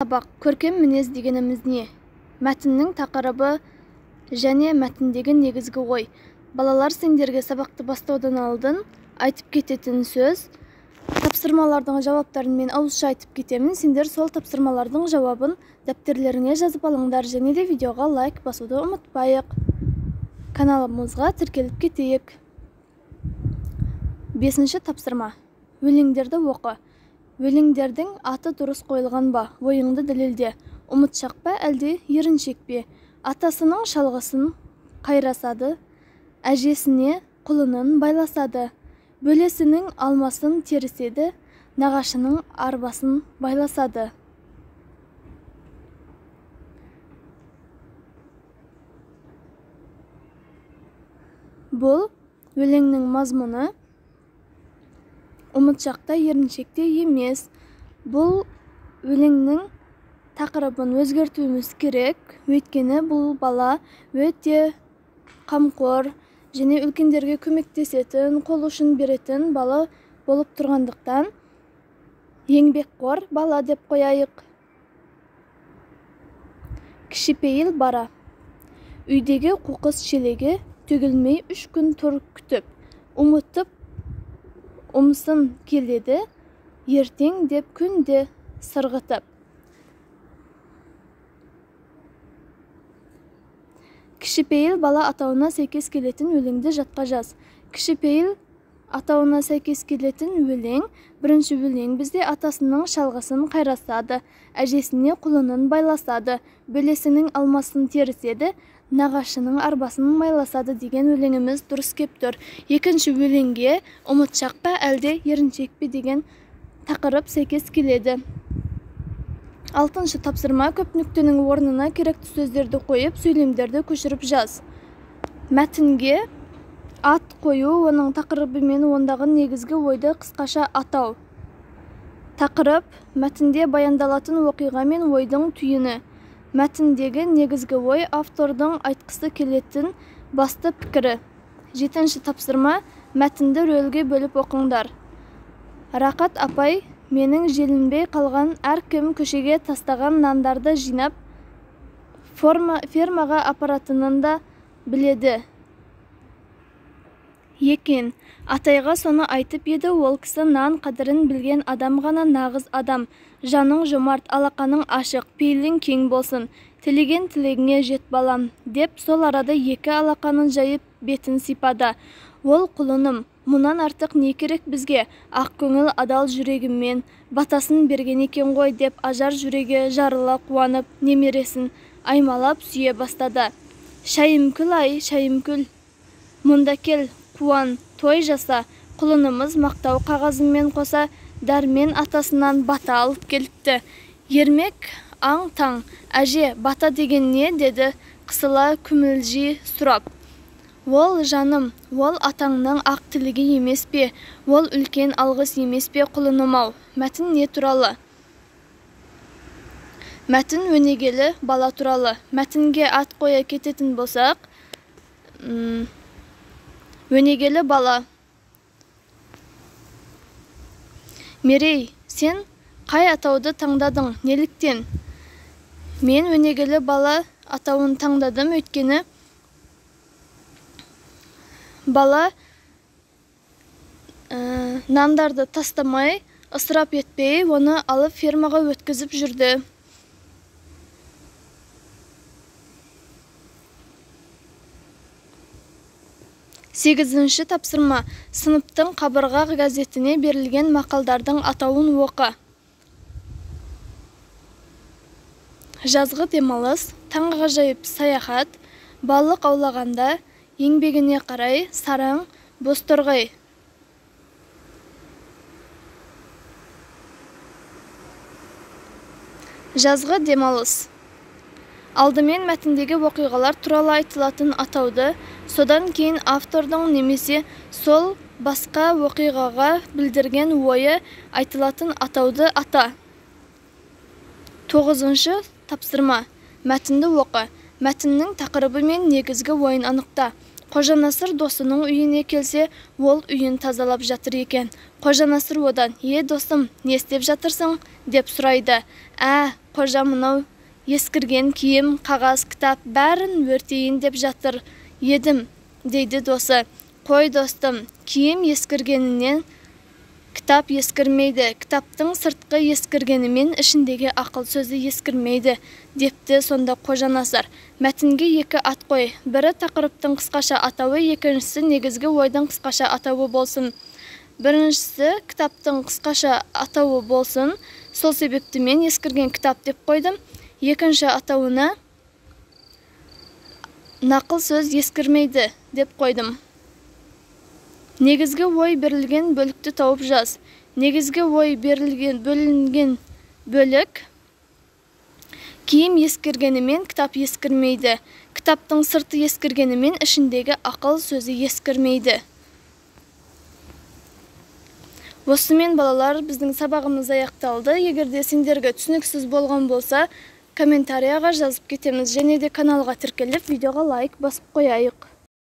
Сабақ көркем мінез дегеніміз не? Мәтіннің тақырыбы және мәтіндегі негізгі ой. Балалар, сендерге сабақты бастаудан алдын айтып кететін сөз. Тапсырмалардың жауаптарын мен ауызша айтып кетемін. Сендер сол тапсырмалардың жауабын дәптерлеріңе жазып алыңдар, және де видеоға лайк басуды ұмытпайық. Каналымызға тіркеліп кетейік. 5-ші тапсырма. Өлеңдерді оқы. Өлеңдердің аты дұрыс қойылған ба? Ойыңды дәлелде. Ұмытшақ па әлде еріншек пе? Атасының шалғысын қайрасады, әжесіне құлынын байласады. Бөлесінің алмасын теріседі, нағашының арбасын байласады. Бұл өлеңнің мазмұны ұмытшақта еріншекте емес. Бұл өлеңнің тақырыбын өзгертуіміз керек, өйткені бұл бала өте қамқор және үлкендерге көмектесетін, қол ұшын беретін бала болып тұрғандықтан еңбекқор бала деп қояйық. Кішіпейіл бара. Үйдегі қоқыс шелегі төгілмей 3 күн тұр күтіп, ұмытып ұмсын келеді, ертең деп күнде сырғытып. Кішіпейіл бала атауына сәйкес келетін өлеңді жатқа жаз. Кішіпейіл атауына сәйкес келетін өлең. Бірінші өлең бізде атасының шалғысын қайрасады, әжесіне құлынын байласады, бөлесінің алмасын теріседі, нағашының арбасын майласады деген өлеңіміз дұрыс кеп тұр. Екінші өлеңге ұмытшақ па әлде еріншек пе деген тақырып сәйкес келеді. 6-шы тапсырма. Көп нүктенің орнына керекті сөздерді қойып, сөйлемдерді көшіріп жаз. Мәтінге ат қою, оның тақырыбы мен ондағы негізгі ойды қысқаша атау. Тақырып мәтінде баяндалатын оқиға мен ойдың түйіні. Мәтіндегі негізгі ой автордың айтқысы келетін басты пікірі. 7-ші тапсырма. Мәтінді рөлге бөліп оқыңдар. Рақат апай менің желінбей қалған әркім көшеге тастаған нандарды жинап фермаға апаратынын да біледі екен. Атайға соны айтып еді, ол кісі нан қадірін білген адам ғана нағыз адам. Жаның жомарт, алақаның ашық, пейілің кең болсын, тілеген тілегіңе жет балам, деп сол арада 2 алақанын жайып бетін сипады. Ол құлыным, мұнан артық не керек бізге? Ақ көңіл адал жүрегіммен батасын берген екен ғой, деп ажар жүрегі жарыла қуанып, немересін аймалап сүйе бастады. Шайымкүл ай, шайымкүл, мұнда кел, қуан, той жаса. Құлынымыз мақтау қағазымен қоса дәрмен атасынан бата алып келіпті. Ермек аң-таң, әже, бата деген не? Деді қысыла күмілжи сұрап. Ол жаным, ол атаңның ақ тілігі емес пе? Ол үлкен алғыс емес пе, құлыным-ау? Мәтін не туралы? Мәтін өнегелі бала туралы. Мәтінге ат қоя кететін болсақ, өнегелі бала. Мерей, сен қай атауды таңдадың? Неліктен? Мен өнегелі бала атауын таңдадым, өйткені бала нандарды тастамай, ысырап етпей, оны алып фермаға өткізіп жүрді. Сегізінші тапсырма. Сыныптың қабырға газетіне берілген мақалдардың атауын оқы. Жазғы демалыс, таңғажайып саяхат, балық аулағанда, еңбегіне қарай, сараң, бозторғай. Жазғы демалыс. Алдымен мәтіндегі оқиғалар туралы айтылатын атауды, содан кейін автордың немесе сол басқа оқиғаға білдірген ойы айтылатын атауды ата. 9-шы тапсырма. Мәтінді оқы. Мәтіннің тақырыбы мен негізгі ойын анықта. Қожанасыр досының үйіне келсе, ол үйін тазалап жатыр екен. Қожанасыр одан: досым, не істеп жатырсың?" деп сұрайды. Қожа, мынау ескірген киім, қағаз, кітап бәрін өртейін деп жатыр едім, дейді досы. "Қой достым, киім ескіргенінен кітап ескірмейді, кітаптың сыртқы ескіргенімен ішіндегі ақыл сөзі ескірмейді", депті сонда Қожанасыр. Мәтінге 2 ат қой, бірі тақырыптың қысқаша атауы, екіншісі негізгі ойдың қысқаша атауы болсын. Біріншісі кітаптың қысқаша атауы болсын, сол себепті мен ескірген кітап деп қойдым. Екінші атауына нақыл сөз ескірмейді деп қойдым. Негізгі ой берілген бөлікті тауып жаз. Негізгі ой бөлінген бөлік: киім ескіргенімен кітап ескірмейді, кітаптың сырты ескіргенімен ішіндегі ақыл сөзі ескірмейді. Осымен балалар, біздің сабағымыз аяқталды. Егерде сендерге түсініксіз болған болса, комментарияға жазып кетеміз, және де каналға тіркеліп, видеоға лайк басып қояйық.